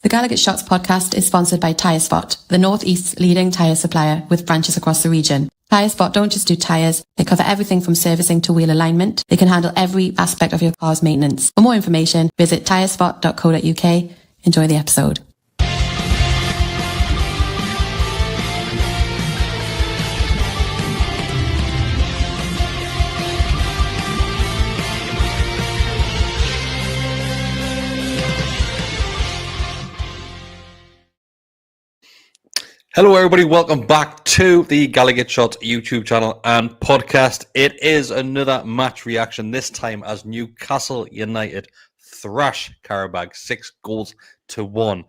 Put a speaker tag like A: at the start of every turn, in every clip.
A: The Gallagher Shots podcast is sponsored by TyreSpot, the Northeast's leading tyre supplier with branches across the region. TyreSpot don't just do tyres, they cover everything from servicing to wheel alignment. They can handle every aspect of your car's maintenance. For more information, visit tyrespot.co.uk. Enjoy the episode.
B: Hello everybody, welcome back to the Gallagher Shots YouTube channel and podcast. It is another match reaction, this time as Newcastle United thrash Qarabag 6-1.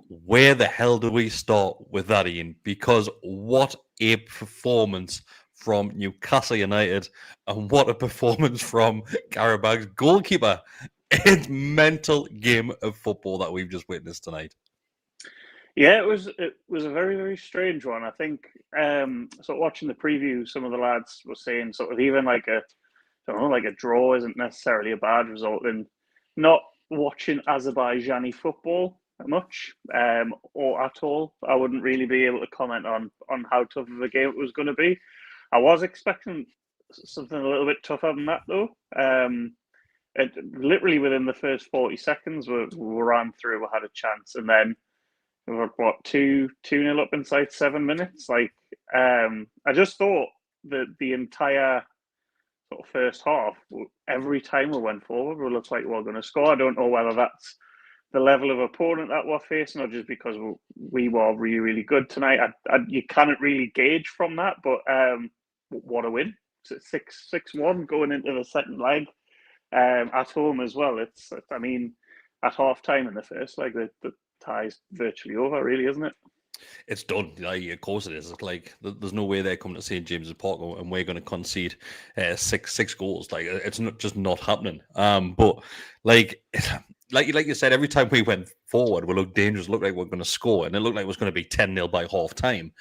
B: Where the hell do we start with that, Ian? Because what a performance from Newcastle United and what a performance from Qarabag's goalkeeper. It's a mental game of football that we've just witnessed tonight.
C: Yeah, it was a very, very strange one. I think sort of watching the preview, some of the lads were saying sort of even like a draw isn't necessarily a bad result, and not watching Azerbaijani football much or at all. I wouldn't really be able to comment on how tough of a game it was going to be. I was expecting something a little bit tougher than that though. It literally within the first 40 seconds we ran through, we had a chance, and then we were, 2-0 up inside 7 minutes. I just thought that the entire sort of first half, every time we went forward, we looked like we were going to score. I don't know whether that's the level of opponent that we're facing or just because we were really, really good tonight. You can't really gauge from that, but what a win. It's 6-1 going into the second leg at home as well. I mean, at half time in the first leg, the tie's virtually over, really, isn't it?
B: It's done. Of course it is. It's like there's no way they're coming to St James's Park and we're going to concede six goals. Like it's just not happening. But like you said, every time we went forward, we looked dangerous. Looked like we're going to score, and it looked like it was going to be 10-0 by half time.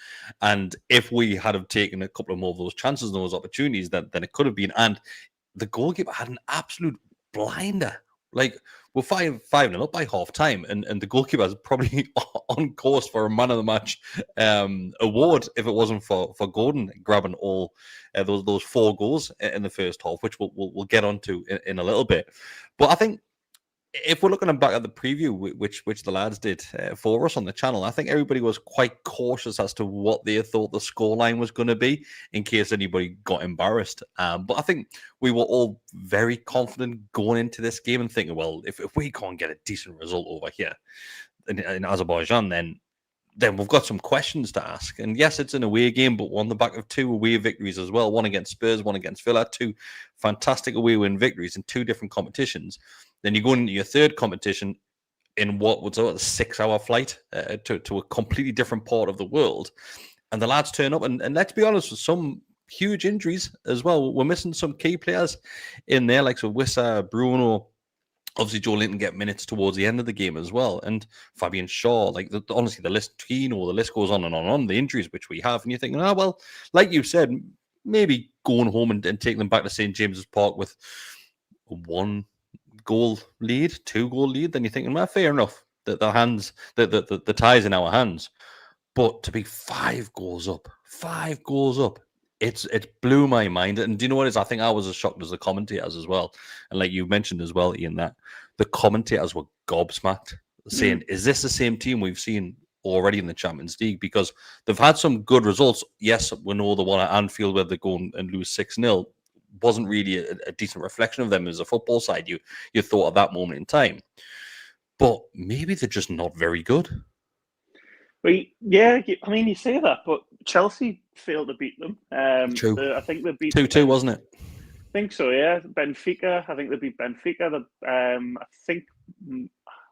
B: And if we had have taken a couple of more of those chances and those opportunities, then it could have been. And the goalkeeper had an absolute blinder. Like, we're 5-0 up by half time, and the goalkeeper is probably on course for a man of the match award if it wasn't for Gordon grabbing all those 4 goals in the first half, which we'll get onto in a little bit. But I think if we're looking back at the preview, which the lads did for us on the channel, I think everybody was quite cautious as to what they thought the scoreline was going to be in case anybody got embarrassed. But I think we were all very confident going into this game and thinking, well, if we can't get a decent result over here in Azerbaijan, then we've got some questions to ask. And yes, it's an away game, but we're on the back of 2 away victories as well. One against Spurs, one against Villa. 2 fantastic away win victories in 2 different competitions. Then you go into your third competition in what was a 6-hour flight to a completely different part of the world. And the lads turn up, and let's be honest, with some huge injuries as well. We're missing some key players in there, like Wissa, Bruno. Obviously, Joe Linton get minutes towards the end of the game as well. And Fabian Shaw, honestly, the list goes on and on, the injuries which we have. And you're thinking, well, like you said, maybe going home and taking them back to St. James's Park with 1-goal lead, 2-goal lead, then you're thinking, well, fair enough. The tie's in our hands. But to be 5 goals up, it blew my mind. And do you know what it is? I think I was as shocked as the commentators as well. And like you mentioned as well, Ian, that the commentators were gobsmacked, saying, is this the same team we've seen already in the Champions League? Because they've had some good results. Yes, we know the one at Anfield where they go and lose 6-0 wasn't really a decent reflection of them as a football side, you thought at that moment in time. But maybe they're just not very good.
C: Well, yeah, I mean, you say that, but Chelsea failed to beat them.
B: True.
C: I think they beat
B: 2-2, wasn't it?
C: I think so, yeah. Benfica, I think they beat Benfica. I think,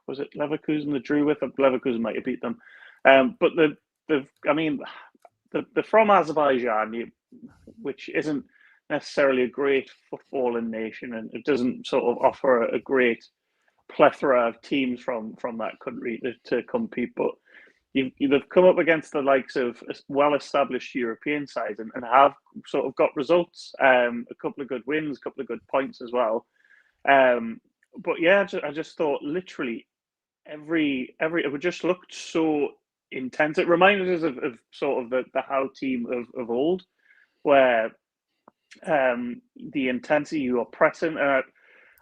C: was it Leverkusen they drew with? Leverkusen might have beat them. But they're from Azerbaijan, which isn't necessarily a great footballing nation, and it doesn't sort of offer a great plethora of teams from that country to compete. But they've come up against the likes of well-established European sides and have sort of got results, a couple of good wins, a couple of good points as well. But yeah, I just thought literally it just looked so intense. It reminded us of sort of the How team of old, where the intensity you are pressing.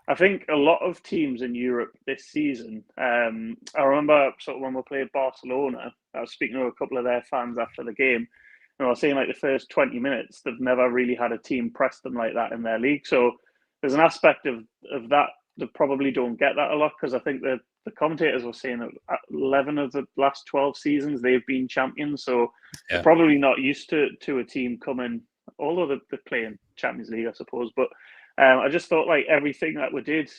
C: I think a lot of teams in Europe this season. I remember sort of when we played Barcelona. I was speaking to a couple of their fans after the game, and I was saying like the first 20 minutes they've never really had a team press them like that in their league. So there's an aspect of that that probably don't get that a lot, because I think the commentators were saying that 11 of the last 12 seasons they've been champions, so they're probably not used to a team coming, although they're playing Champions League, I suppose. But I just thought like everything that we did,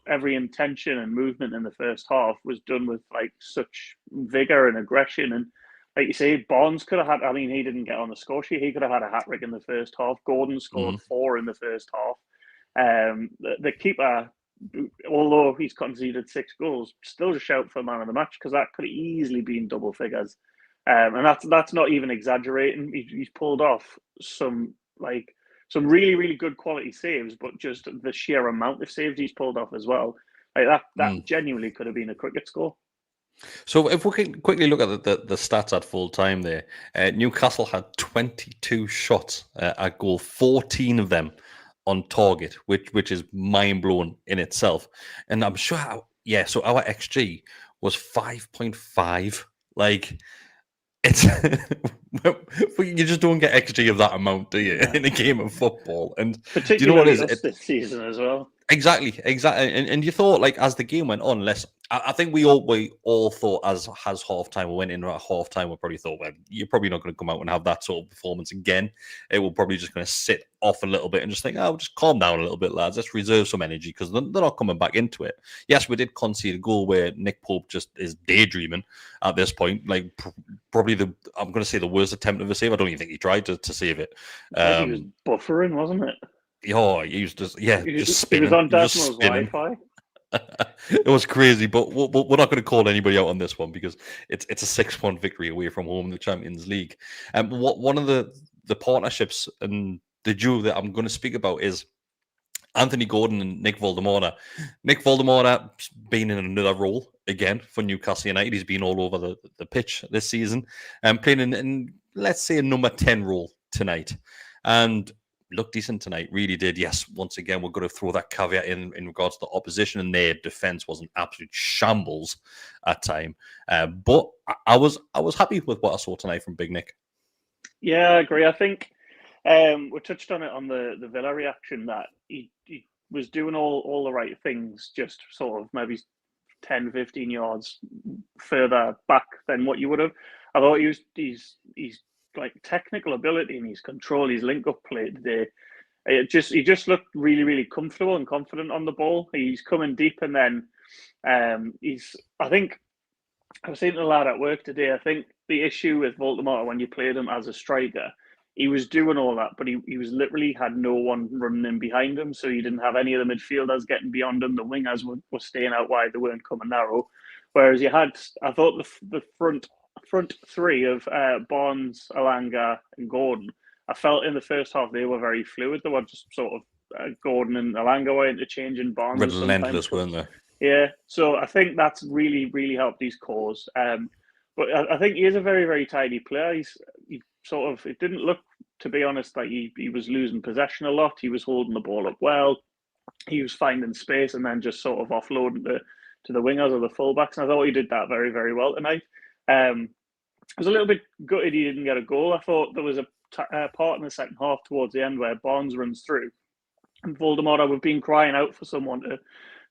C: every intention and movement in the first half was done with like such vigor and aggression. And like you say, Barnes could have had, I mean, he didn't get on the score sheet. He could have had a hat-trick in the first half. Gordon scored 4 in the first half. The keeper, although he's conceded 6 goals, still a shout for man of the match, because that could have easily been double figures. And that's not even exaggerating. He's pulled off some really, really good quality saves, but just the sheer amount of saves he's pulled off as well. Like that genuinely could have been a cricket score.
B: So if we can quickly look at the stats at full time there, Newcastle had 22 shots at goal, 14 of them on target, which is mind-blowing in itself. And I'm sure, so our XG was 5.5. Like, it's you just don't get XG of that amount, do you, in a game of football? And
C: particularly
B: do you know what it is?
C: This season as well.
B: Exactly. And you thought, like, as the game went on, I think we all thought as halftime, we went in at halftime, we probably thought, well, you're probably not going to come out and have that sort of performance again. It will probably just going to sit off a little bit and just think, just calm down a little bit, lads. Let's reserve some energy, because they're not coming back into it. Yes, we did concede a goal where Nick Pope just is daydreaming at this point. Like, probably I'm going to say the worst attempt of a save. I don't even think he tried to save it.
C: He was buffering, wasn't it?
B: Oh, he was just spinning.
C: He was on Desmond's Wi-Fi.
B: It was crazy, but we're not going to call anybody out on this one, because it's a 6-point victory away from home in the Champions League. And one of the partnerships and the duo that I'm going to speak about is Anthony Gordon and Nick Voldemort. Nick Voldemort been in another role again for Newcastle United. He's been all over the pitch this season, and playing in let's say a number 10 role tonight, and looked decent tonight, really did. Yes, once again, we're going to throw that caveat in regards to the opposition, and their defense was an absolute shambles at time. But I was happy with what I saw tonight from Big Nick. Yeah,
C: I agree. I think we touched on it on the Villa reaction, that he was doing all the right things, just sort of maybe 10, 15 yards further back than what you would have. I thought he's like technical ability and his control, his link-up play today. He just looked really, really comfortable and confident on the ball. He's coming deep, and then I think I was saying to the lad at work today, I think the issue with Voldemort, when you played him as a striker, he was doing all that, but he was literally had no one running in behind him, so he didn't have any of the midfielders getting beyond him. The wingers were staying out wide; they weren't coming narrow. Whereas you had, I thought the front three of Barnes, Alanga, and Gordon, I felt in the first half they were very fluid. They were just sort of Gordon and Alanga were interchanging. Barnes
B: relentless, weren't they?
C: Yeah, so I think that's really, really helped these cause. But I think he is a very, very tidy player. He sort of, it didn't look, to be honest, like he was losing possession a lot. He was holding the ball up well. He was finding space and then just sort of offloading to the wingers or the fullbacks. And I thought he did that very, very well tonight. I was a little bit gutted he didn't get a goal. I thought there was a part in the second half towards the end where Barnes runs through. And Voldemort, we've been crying out for someone to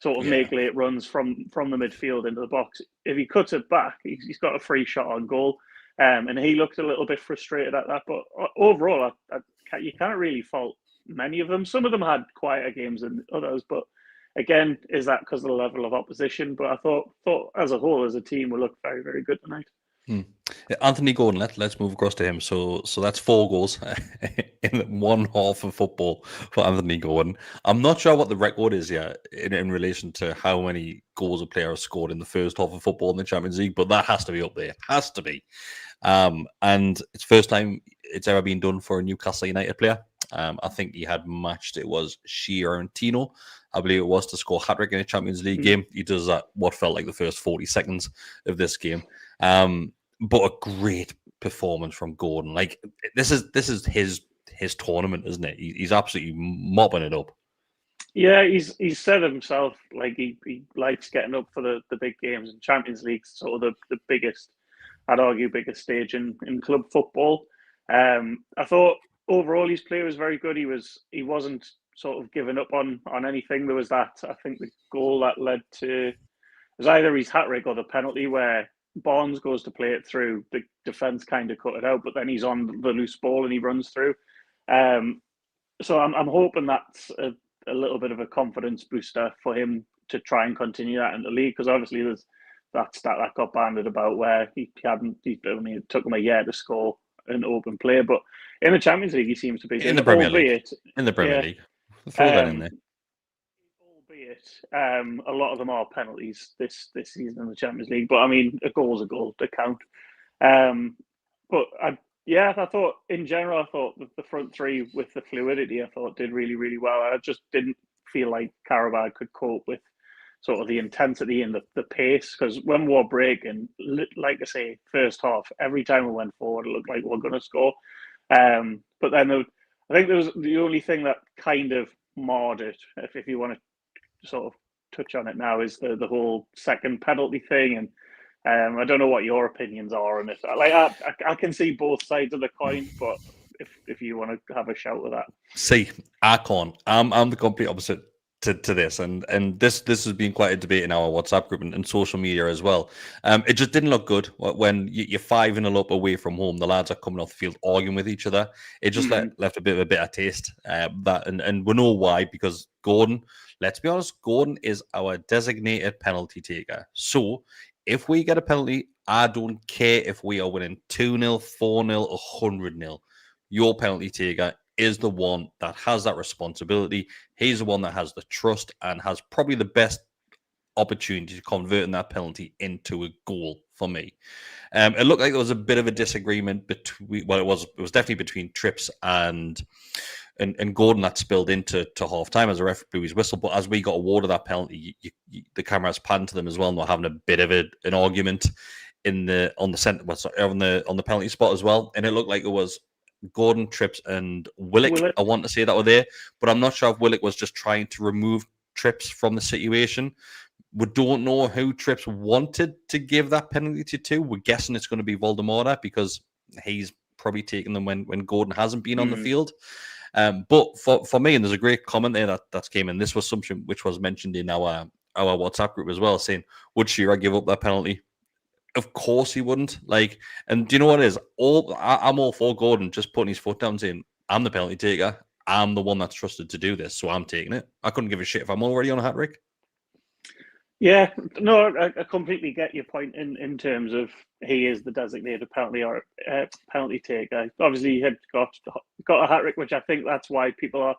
C: sort of make late runs from the midfield into the box. If he cuts it back, he's got a free shot on goal. And he looked a little bit frustrated at that. But overall, you can't really fault many of them. Some of them had quieter games than others. But again, is that because of the level of opposition? But I thought as a whole, as a team, we looked very, very good tonight.
B: Anthony Gordon, let's move across to him. So that's 4 goals in one half of football for Anthony Gordon. I'm not sure what the record is yet in relation to how many goals a player has scored in the first half of football in the Champions League, but that has to be up there. It has to be. And it's first time it's ever been done for a Newcastle United player. I think he had matched, it was Shearer and Tino I believe it was, to score a hat-trick in a Champions League game. He does that what felt like the first 40 seconds of this game. But a great performance from Gordon. Like, this is his tournament, isn't it? He's absolutely mopping it up.
C: Yeah, he's said himself, like he likes getting up for the big games, and Champions League, sort of the biggest, I'd argue, biggest stage in club football. I thought overall his play was very good. He wasn't sort of giving up on anything. There was that, I think, the goal that led to, it was either his hat-trick or the penalty where Barnes goes to play it through. The defence kind of cut it out, but then he's on the loose ball and he runs through. So I'm hoping that's a little bit of a confidence booster for him to try and continue that in the league, because obviously there's that stat that got banded about where it took him a year to score an open play, but in the Champions League he seems to be
B: in the Premier League. Throw that in there.
C: Albeit a lot of them are penalties this season in the Champions League, but I mean, a goal's a goal to count. But I thought in general, the front three with the fluidity, I thought did really, really well. I just didn't feel like Qarabağ could cope with sort of the intensity and the pace, because when we were breaking, like I say, first half, every time we went forward, it looked like we were going to score. But then I think there was the only thing that kind of marred it, if you want to sort of touch on it now, is the whole second penalty thing. And I don't know what your opinions are on it. Like, I can see both sides of the coin, but if you want to have a shout with that.
B: See, I can't. I'm the complete opposite to this, and this has been quite a debate in our WhatsApp group and social media as well. It just didn't look good when you're 5-0 up away from home. The lads are coming off the field arguing with each other. It just left a bit of a bitter taste. And we know why, because Gordon, let's be honest, Gordon is our designated penalty taker. So if we get a penalty, I don't care if we are winning 2-0, 4-0, or 100-0. Your penalty taker is the one that has that responsibility. He's the one that has the trust and has probably the best opportunity to convert that penalty into a goal for me. It looked like there was a bit of a disagreement between, well, it was definitely between Trips and Gordon that spilled into half time as the referee blew his whistle. But as we got awarded that penalty, the cameras panned to them as well, and we're having a bit of an argument on the penalty spot as well. And it looked like it was Gordon, Trips, and Willock. I want to say that were there, but I'm not sure if Willock was just trying to remove Trips from the situation. We don't know who Trips wanted to give that penalty to. We're guessing it's going to be Voldemort, because he's probably taken them when Gordon hasn't been on the field. But for me, and there's a great comment there that came in. This was something which was mentioned in our WhatsApp group as well, saying, would Shearer give up that penalty? Of course he wouldn't. And do you know what it is? I'm all for Gordon just putting his foot down, saying, I'm the penalty taker. I'm the one that's trusted to do this, so I'm taking it. I couldn't give a shit if I'm already on a hat-trick.
C: Yeah, no, I completely get your point in terms of he is the designated penalty taker. Obviously, he had got a hat-trick, which I think that's why people are,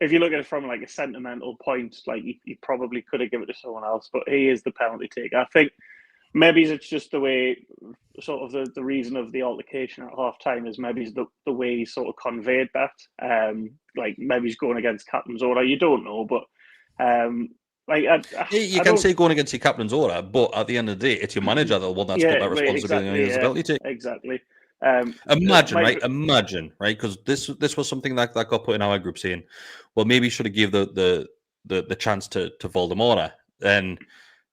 C: if you look at it from like a sentimental point, like he probably could have given it to someone else, but he is the penalty taker. I think maybe it's just the way, sort of the reason of the altercation at half time is maybe the way he sort of conveyed that. Like maybe he's going against captain's order. You don't know, but
B: you can say going against your captain's order, but at the end of the day, it's your manager the one that's got that responsibility and his ability to.
C: Exactly.
B: Imagine, right? Because this was something that got put in our group, saying, well, maybe he should have gave the chance to Voldemort, then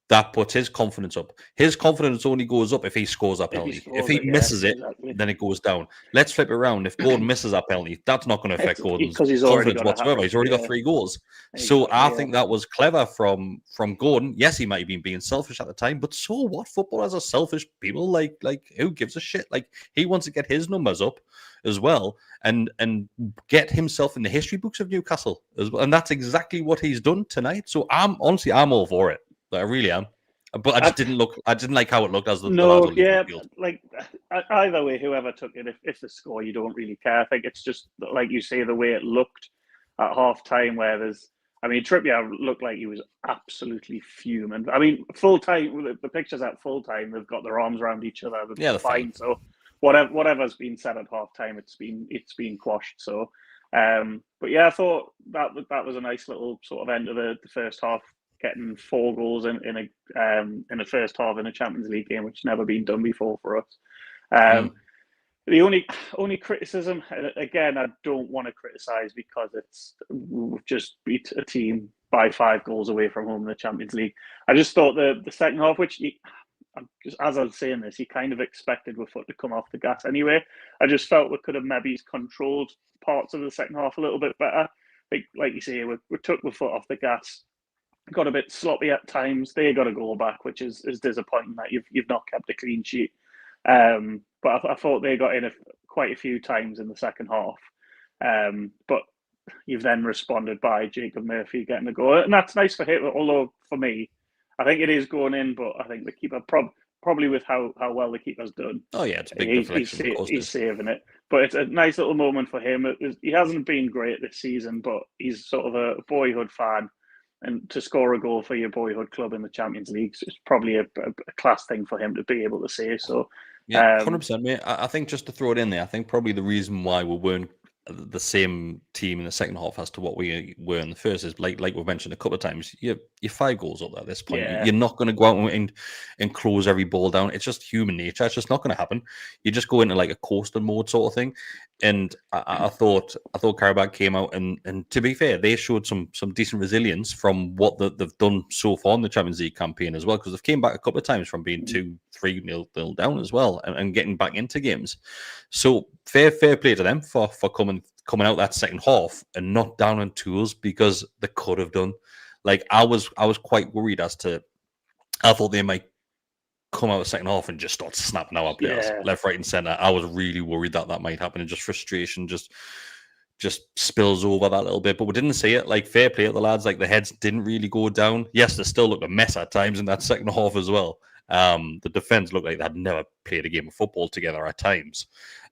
B: that puts his confidence up. His confidence only goes up if he scores that penalty. If he misses it, then it goes down. Let's flip it around. If Gordon misses that penalty, that's not going to affect Gordon's confidence whatsoever. He's already got 3 goals. So I think that was clever from Gordon. Yes, he might have been being selfish at the time, but so what? Footballers are selfish people. Like who gives a shit? Like, he wants to get his numbers up as well and get himself in the history books of Newcastle as well. And that's exactly what he's done tonight. So I'm all for it. I really am, but I didn't like how it looked as the lads were leaving the field.
C: Like either way, whoever took it, if the score, you don't really care. I think it's just like you say, the way it looked at half time, where Trippier looked like he was absolutely fuming. I mean, full time, the pictures at full time, they've got their arms around each other. They're fine. So whatever's been said at half time, it's been quashed. So But yeah, I thought that was a nice little sort of end of the first half, getting 4 goals in the first half in a Champions League game, which never been done before for us. The only criticism, again, I don't want to criticise because we've just beat a team by 5 goals away from home in the Champions League. I just thought the second half, which as I was saying this, you kind of expected with foot to come off the gas anyway. I just felt we could have maybe controlled parts of the second half a little bit better. Like you say, we took the foot off the gas, got a bit sloppy at times. They got a goal back, which is disappointing that you've not kept a clean sheet. But I thought they got in quite a few times in the second half. But you've then responded by Jacob Murphy getting a goal, and that's nice for him. Although for me, I think it is going in, but I think the keeper probably with how well the keeper's done.
B: Oh yeah, it's a big deflection.
C: He's saving it, but it's a nice little moment for him. He hasn't been great this season, but he's sort of a boyhood fan, and to score a goal for your boyhood club in the Champions League is probably a class thing for him to be able to say. So
B: yeah, 100%, mate. I think just to throw it in there, I think probably the reason why we weren't the same team in the second half as to what we were in the first is like we've mentioned a couple of times. You're 5 goals up at this point. Yeah. You're not going to go out and close every ball down. It's just human nature. It's just not going to happen. You just go into like a coastal mode sort of thing. And I thought Qarabag came out and to be fair, they showed some decent resilience from what they've done so far in the Champions League campaign as well, because they've came back a couple of times from being 2-3-0 down as well and getting back into games. So fair play to them for coming out that second half and not down on tools, because they could have done. Like I was quite worried I thought they might come out the second half and just start snapping our players left, right, and centre. I was really worried that might happen, and just frustration just spills over that little bit. But we didn't see it. Like fair play to the lads. Like the heads didn't really go down. Yes, they still looked a mess at times in that second half as well. The defence looked like they had never played a game of football together at times.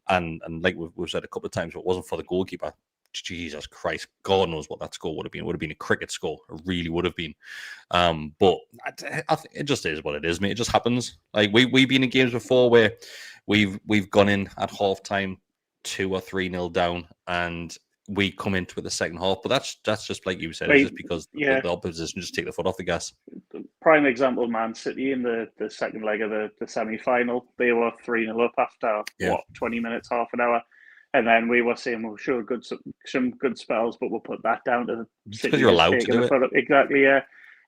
B: And like we've said a couple of times, if it wasn't for the goalkeeper, Jesus Christ, God knows what that score would have been. It would have been a cricket score. It really would have been. But I think it just is what it is, mate. It just happens. Like we've been in games before where we've gone in at half time 2 or 3-0 down, and we come into it the second half. But that's just like you said, it's just because the opposition just take the foot off the gas.
C: Prime example, Man City in the second leg of the semi-final. They were 3-0 up after 20 minutes, half an hour. And then we were saying we'll show some good spells, but we'll put that down to the City.
B: Because you're allowed to do it.
C: Exactly, yeah.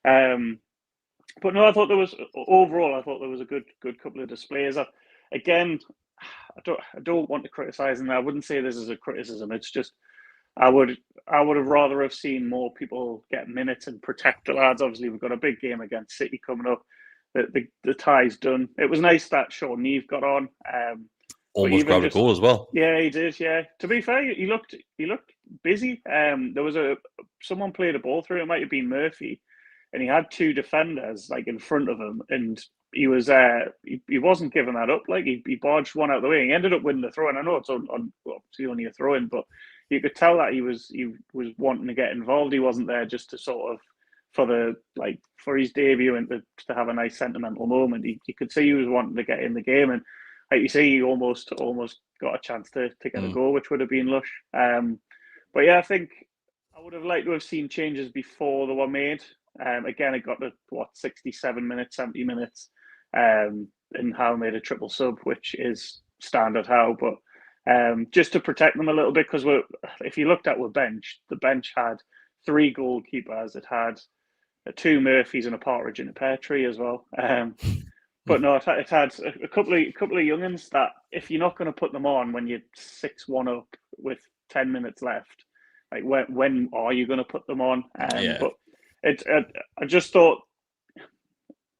C: But no, I thought there was a good couple of displays. Again, I don't want to criticise, and I wouldn't say this is a criticism. It's just I would have rather have seen more people get minutes and protect the lads. Obviously, we've got a big game against City coming up. The tie's done. It was nice that Sean Neve got on.
B: Almost grabbed a goal as well.
C: Yeah, he did. Yeah, to be fair, he looked busy. There was someone played a ball through. It might have been Murphy, and he had 2 defenders like in front of him, and he was he wasn't giving that up. Like he barged one out of the way. He ended up winning the throw, and I know it's obviously only a throw in, but you could tell that he was wanting to get involved. He wasn't there just to sort of for his debut and to have a nice sentimental moment. You could see he was wanting to get in the game, and like you say, he almost got a chance to get a goal, which would have been lush. But yeah, I think I would have liked to have seen changes before they were made. Again, it got to 67 minutes, 70 minutes, and Howe made a triple sub, which is standard Howe. But just to protect them a little bit, because if you looked at the bench had 3 goalkeepers. It had 2 Murphys and a Partridge and a Pear Tree as well. But no, it had a couple of young'uns that if you're not going to put them on when you're 6-1 up with 10 minutes left, like when are you going to put them on? But I just thought,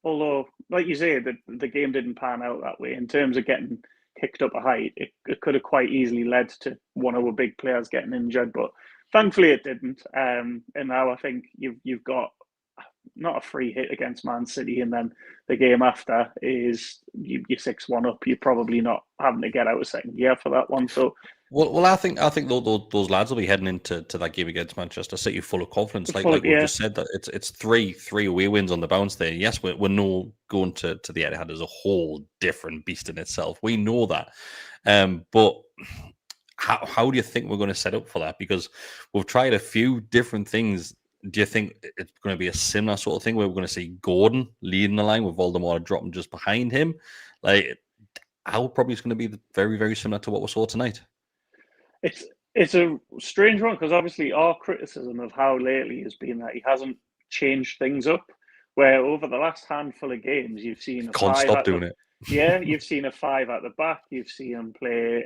C: although like you say, the game didn't pan out that way in terms of getting kicked up a height. It could have quite easily led to one of our big players getting injured, but thankfully it didn't. And now I think you've got not a free hit against Man City, and then the game after is you're 6-1 up. You're probably not having to get out a second gear for that one. So,
B: well, I think those lads will be heading into that game against Manchester City full of confidence. Like we just said, that it's three away wins on the bounce there. Yes, we're no going to the Etihad as a whole different beast in itself. We know that, but how do you think we're going to set up for that? Because we've tried a few different things. Do you think it's going to be a similar sort of thing where we're going to see Gordon leading the line with Voldemort dropping just behind him? Like, how probably is going to be very, very similar to what we saw tonight.
C: It's a strange one because obviously our criticism of how lately has been that he hasn't changed things up. Where over the last handful of games, you've seen a
B: Can't
C: five
B: stop
C: at
B: doing
C: the,
B: it.
C: yeah, you've seen a 5 at the back. You've seen him play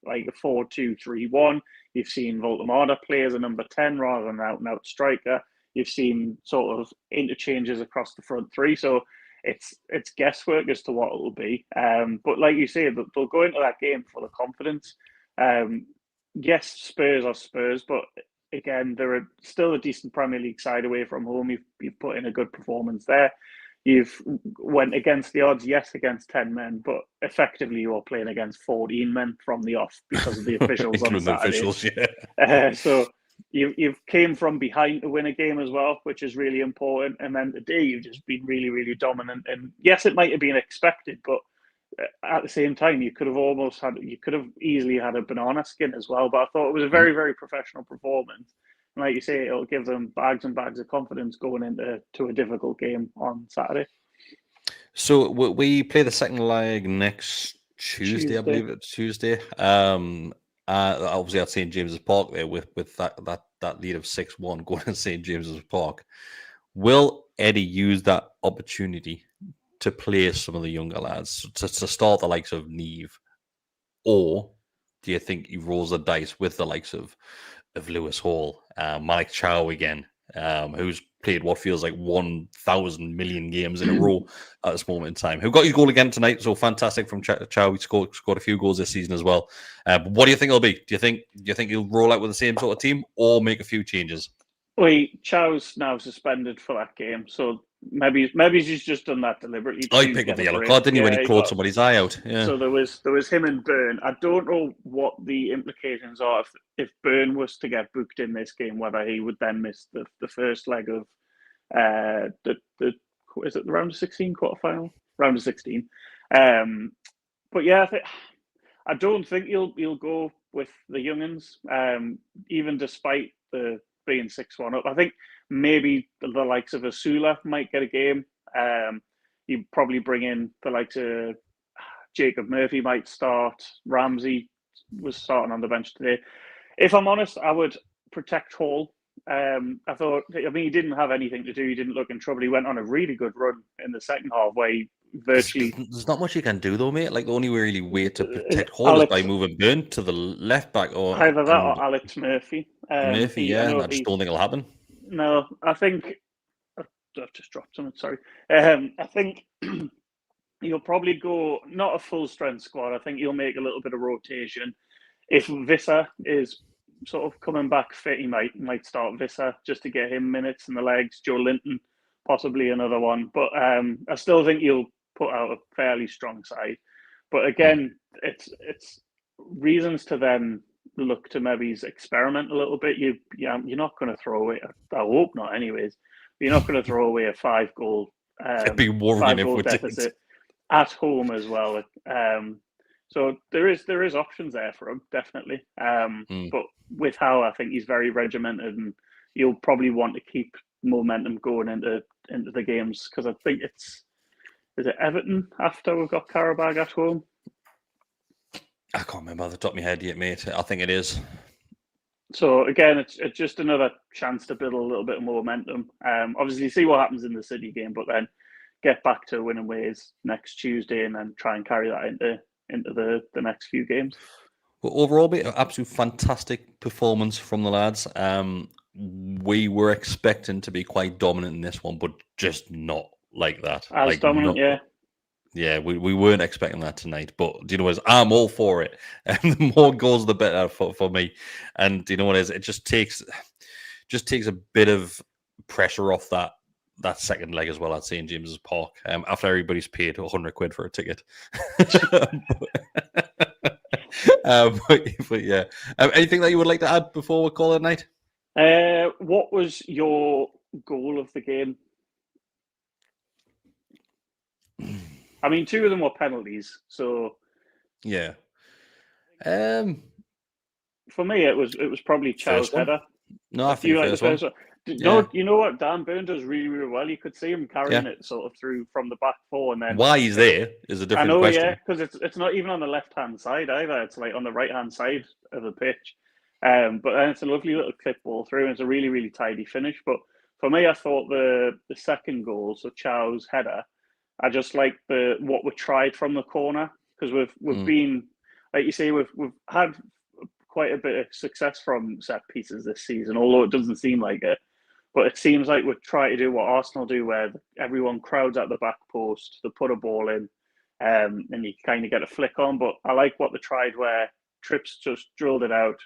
C: like a 4-2-3-1. You've seen Voldemort play as a number 10 rather than an out-and-out striker. You've seen sort of interchanges across the front three. So it's guesswork as to what it'll be. But like you say, they'll go into that game full of confidence. Yes, Spurs are Spurs, but again, they're still a decent Premier League side away from home. You've put in a good performance there. You've went against the odds, yes, against 10 men, but effectively you are playing against 14 men from the off because of the officials on Saturday.
B: Officials, yeah.
C: So you've came from behind to win a game as well, which is really important. And then today you've just been really, really dominant. And yes, it might have been expected, but at the same time, you could have easily had a banana skin as well. But I thought it was a very, very professional performance. And like you say, it'll give them bags and bags of confidence going into a difficult game on Saturday.
B: So we play the second leg next Tuesday. I believe it's Tuesday. Obviously at St. James's Park there with that lead of 6-1 going to St. James's Park. Will Eddie use that opportunity to play some of the younger lads to start the likes of Neve, or do you think he rolls the dice with the likes of Lewis Hall, Malik Chow again, who's played what feels like 1,000 million games in a row at this moment in time, who got his goal again tonight? So fantastic from Chow. He scored a few goals this season as well. But what do you think it'll be? Do you think he'll roll out with the same sort of team or make a few changes?
C: Wait, Chow's now suspended for that game, so maybe he's just done that deliberately.
B: Oh, he picked up the yellow card, didn't he, when he clawed somebody's eye out? Yeah.
C: So there was him and Byrne. I don't know what the implications are if Byrne was to get booked in this game, whether he would then miss the first leg of the is it the round of 16 quarterfinal? Round of 16. But yeah, I don't think he'll go with the young'uns, even despite the being 6-1 up. I think maybe the likes of Asula might get a game. You probably bring in the likes of Jacob Murphy might start. Ramsey was starting on the bench today. If I'm honest, I would protect Hall. He didn't have anything to do. He didn't look in trouble. He went on a really good run in the second half where he virtually...
B: There's not much you can do though, mate. Like the only really way to protect Hall is by moving Byrne to the left back, or
C: either that or Alex Murphy.
B: I just don't think it'll happen.
C: No, I think I've just dropped something. Sorry. I think you'll probably go not a full strength squad. I think you'll make a little bit of rotation. If Visser is sort of coming back fit, he might start Visser just to get him minutes in the legs. Joe Linton, possibly another one. But I still think you'll put out a fairly strong side. But again, it's reasons to then look to maybe experiment a little bit. You're not going to throw away. I hope not, anyways. You're not going to throw away a 5-goal.
B: It'd be worrying if we
C: deficit at home as well. So there is options there for him, definitely. But with how I think he's very regimented, and you'll probably want to keep momentum going into the games, because I think is it Everton after we've got Qarabag at home?
B: I can't remember off the top of my head yet, mate. I think it is.
C: So again, it's just another chance to build a little bit of momentum. Obviously, see what happens in the City game, but then get back to winning ways next Tuesday, and then try and carry that into the next few games.
B: Well, overall, mate, an absolute fantastic performance from the lads. We were expecting to be quite dominant in this one, but just not like that.
C: As dominant, yeah.
B: Yeah, we weren't expecting that tonight, but do you know what it is? I'm all for it. And the more goals, the better for me. And do you know what it is? It just takes a bit of pressure off that second leg as well at St. James's Park. After everybody's paid £100 for a ticket. but yeah, anything that you would like to add before we call it a night?
C: What was your goal of the game? I mean, 2 of them were penalties, so
B: yeah.
C: for me, it was probably Chow's header.
B: No, I think
C: the first one.
B: Yeah.
C: You know what? Dan Burn does really, really well. You could see him carrying it sort of through from the back four, and then
B: why he's there is a different question.
C: Yeah, because it's not even on the left hand side either. It's like on the right hand side of the pitch. But then it's a lovely little clip ball through, and it's a really, really tidy finish. But for me, I thought the second goal, so Chow's header, I just like what we tried from the corner, because we've been, like you say, we've had quite a bit of success from set pieces this season, although it doesn't seem like it. But it seems like we try to do what Arsenal do, where everyone crowds at the back post, they put a ball in, and you kind of get a flick on. But I like what they tried, where Trips just drilled it out,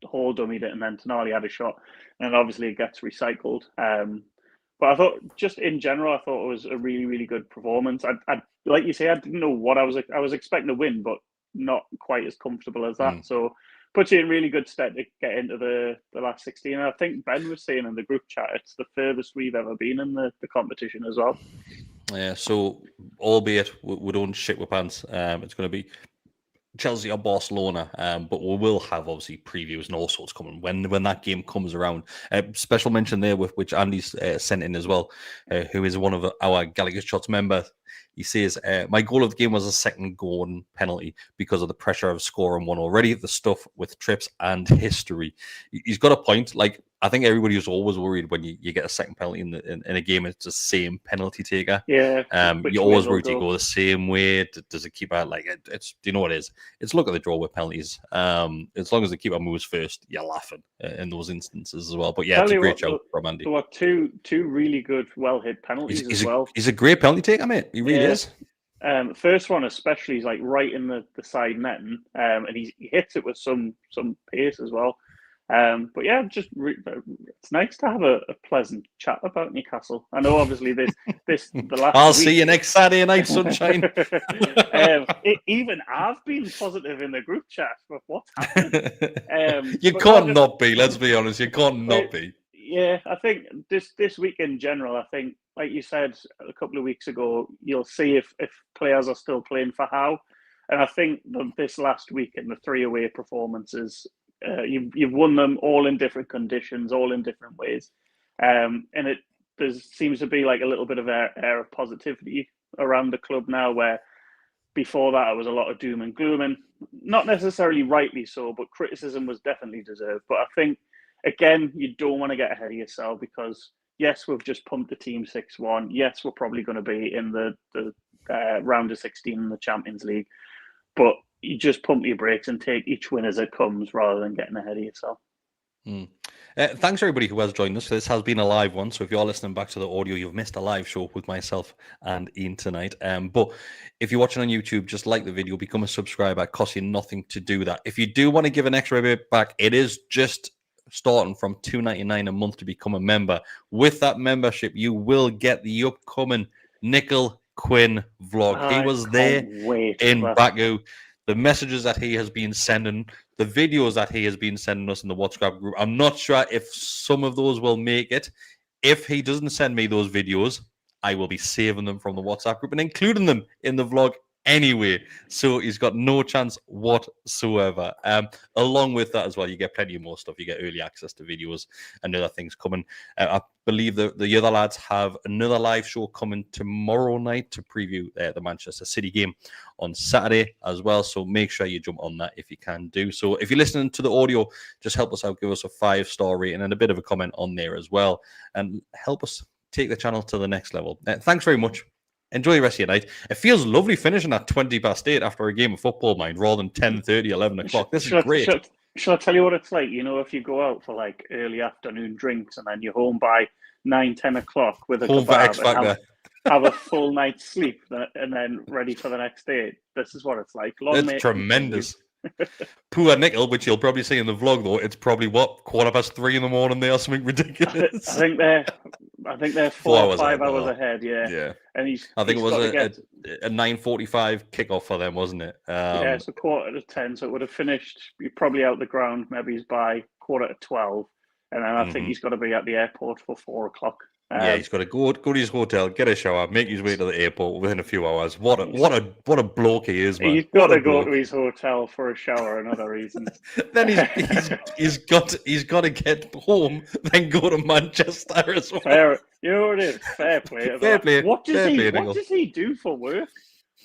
C: Hall dummied it, and then Tonali had a shot, and obviously it gets recycled. But I thought, just in general, I thought it was a really, really good performance. I like you say, I didn't know what I was expecting to win, but not quite as comfortable as that. So puts you in really good stead to get into the last 16. And I think Ben was saying in the group chat, it's the furthest we've ever been in the competition as well.
B: Yeah, so albeit we don't shit with pants, it's going to be Chelsea or Barcelona, but we will have obviously previews and all sorts coming when that game comes around. Special mention there with which Andy's sent in as well, who is one of our Gallagher's Shots members. He says, my goal of the game was a second goal and penalty because of the pressure of scoring one already, the stuff with trips and history. He's got a point. Like, I think everybody was always worried when you get a second penalty in a game, it's the same penalty taker.
C: Yeah.
B: You're always worried to go the same way. Does it keep out? Like, it's, do you know what it is? It's look at the draw with penalties. As long as the keeper moves first, you're laughing in those instances as well. But yeah, it's a great show from Andy.
C: There were two really good, well-hit penalties as well.
B: He's a great penalty taker, mate. He really is.
C: The first one especially is like right in the side netting, and he hits it with some pace as well. But yeah, it's nice to have a pleasant chat about Newcastle. I know, obviously, the last.
B: I'll see you next Saturday night, sunshine.
C: Even I've been positive in the group chat with what's happening.
B: You can't not be. Let's be honest. You can't not be.
C: Yeah, I think this week in general, I think, like you said a couple of weeks ago, you'll see if players are still playing for Howe. And I think this last week in the 3 away performances, you've won them all in different conditions, all in different ways. And there seems to be like a little bit of air of positivity around the club now, where before that it was a lot of doom and gloom, and not necessarily rightly so, but criticism was definitely deserved. But I think, again, you don't want to get ahead of yourself, because yes, we've just pumped the team 6-1. Yes, we're probably going to be in the round of 16 in the Champions League, but you just pump your brakes and take each win as it comes, rather than getting ahead of yourself.
B: Thanks everybody who has joined us. This has been a live one, so if you're listening back to the audio, you've missed a live show with myself and Iain tonight. But if you're watching on YouTube, just like the video, become a subscriber. It costs you nothing to do that. If you do want to give an extra bit back, it is just starting from $2.99 a month to become a member. With that membership, you will get the upcoming Nickel Quinn vlog. He was there in Baku. The messages that he has been sending, the videos that he has been sending us in the WhatsApp group. I'm not sure if some of those will make it. If he doesn't send me those videos, I will be saving them from the WhatsApp group and including them in the vlog anyway. So he's got no chance whatsoever. Along with that as well, you get plenty more stuff. You get early access to videos and other things coming. I believe the other lads have another live show coming tomorrow night to preview the Manchester City game on Saturday as well. So make sure you jump on that if you can do so. If you're listening to the audio, just help us out. Give us a 5-star rating and a bit of a comment on there as well, and help us take the channel to the next level. Thanks very much. Enjoy the rest of your night. It feels lovely finishing at 8:20 after a game of football, mind, rather than 10:30, 11 o'clock. This is great.
C: Shall I tell you what it's like? You know, if you go out for like early afternoon drinks and then you're home by 9, 10 o'clock with a kebab and have a full night's sleep and then ready for the next day. This is what it's like.
B: It's tremendous. Poor Nickel, which you'll probably see in the vlog, though. It's probably 3:15 in the morning there, or something ridiculous.
C: I think they're 4 or 5 hours ahead. Yeah. And
B: I think it was a 9:45 kickoff for them, wasn't it?
C: Yeah, so 10:15. So it would have finished. You're probably out the ground maybe by 11:45, and then I think he's got to be at the airport for 4 o'clock.
B: Yeah, he's got to go to his hotel, get a shower, make his way to the airport within a few hours. What a bloke he is, man!
C: He's got to go to his hotel for a shower and other reasons.
B: Then he's got to get home, then go to Manchester as well.
C: Fair, you know what it is? Fair play.
B: Fair play.
C: What does he do for work?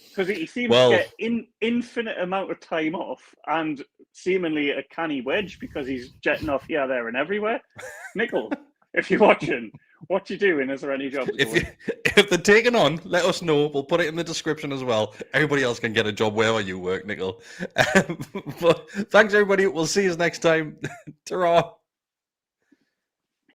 C: Because he seems to get infinite amount of time off and seemingly a canny wedge because he's jetting off here, there, and everywhere. Nickel, if you're watching, what you doing? Is there any jobs?
B: If they're taken on, let us know. We'll put it in the description as well. Everybody else can get a job wherever you work, Nickel. But thanks, everybody. We'll see you next time. Ta-ra.